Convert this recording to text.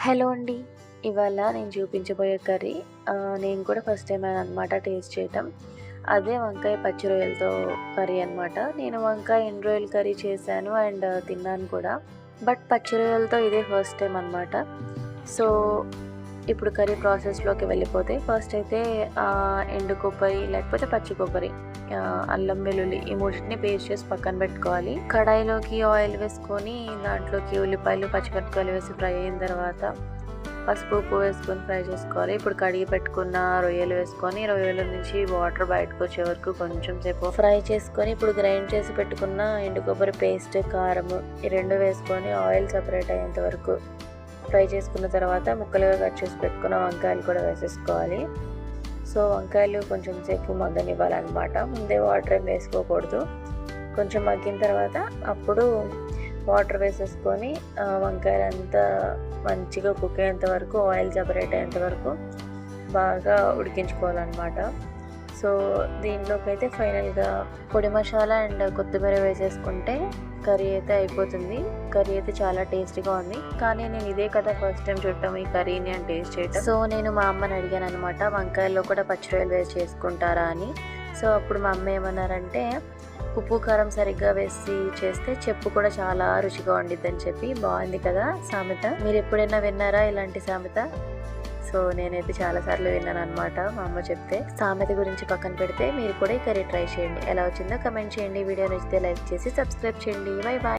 Hello అండి. ఇవాళ నేను చూపించబోయే కర్రీ నేను కూడా ఫస్ట్ టైమే అనమాట టేస్ట్ చేయటం. అదే వంకాయ పచ్చి రొయ్యలతో కర్రీ అనమాట. నేను వంకాయ ఎండు రొయ్యల కర్రీ చేశాను అండ్ తిన్నాను కూడా. బట్ పచ్చి రొయ్యలతో ఇదే ఫస్ట్ టైం అనమాట. సో, ఇప్పుడు కర్రీ ప్రాసెస్‌లోకి వెళ్ళిపోతే ఫస్ట్ అయితే ఎండు కొబ్బరి లేకపోతే పచ్చి కొబ్బరి, అల్లం, వెల్లుల్లి ఈ మూడిటిని పేస్ట్ చేసి పక్కన పెట్టుకోవాలి. కడాయిలోకి ఆయిల్ వేసుకొని దాంట్లోకి ఉల్లిపాయలు, పచ్చిమిరపకాయలు వేసి ఫ్రై అయిన తర్వాత పసుపు, ఉప్పు వేసుకొని ఫ్రై చేసుకోవాలి. ఇప్పుడు కడిగి పెట్టుకున్న రొయ్యలు వేసుకొని రొయ్యల నుంచి వాటర్ బయటకు వచ్చే వరకు కొంచెం సేపు ఫ్రై చేసుకొని ఇప్పుడు గ్రైండ్ చేసి పెట్టుకున్న ఎండు కొబ్బరి పేస్ట్, కారం ఈ రెండు వేసుకొని ఆయిల్ సపరేట్ అయ్యేంత వరకు ఫ్రై చేసుకున్న తర్వాత ముక్కలుగా కట్ చేసి పెట్టుకున్న వంకాయలు కూడా వేసేసుకోవాలి. సో వంకాయలు కొంచెం సేపు మగ్గనివ్వాలన్నమాట. ముందే వాటర్ ఏం వేసుకోకూడదు. కొంచెం మగ్గిన తర్వాత అప్పుడు వాటర్ వేసేసుకొని వంకాయలంతా మంచిగా కుక్ అయ్యేంత వరకు, ఆయిల్ సపరేట్ అయ్యేంత వరకు బాగా ఉడికించుకోవాలన్నమాట. సో దీంట్లోకి అయితే ఫైనల్గా పొడి మసాలా అండ్ కొత్తిమీర వేసేసుకుంటే కర్రీ అయితే అయిపోతుంది. కర్రీ అయితే చాలా టేస్టీగా ఉంది. కానీ నేను ఇదే కదా ఫస్ట్ టైం చూడటం ఈ కర్రీని అని టేస్ట్ చేయటం. సో నేను మా అమ్మని అడిగాను అనమాట, వంకాయల్లో కూడా పచ్చి రొయ్యలు వేసి చేసుకుంటారా అని. సో అప్పుడు మా అమ్మ ఏమన్నారంటే ఉప్పు కారం సరిగ్గా వేసి చేస్తే చెప్పు కూడా చాలా రుచిగా ఉండిద్దని చెప్పి. బాగుంది కదా సామెత. మీరు ఎప్పుడైనా విన్నారా ఇలాంటి సామెత? సో నేనైతే చాలాసార్లు విన్నాను అనమాట మా అమ్మ చెప్తే. సామెత గురించి పక్కన పెడితే మీరు కూడా ఈ కర్రీ ట్రై చేయండి. ఎలా వచ్చిందో కమెంట్ చేయండి. వీడియో నచ్చితే లైక్ చేసి సబ్స్క్రైబ్ చేయండి. Bye bye.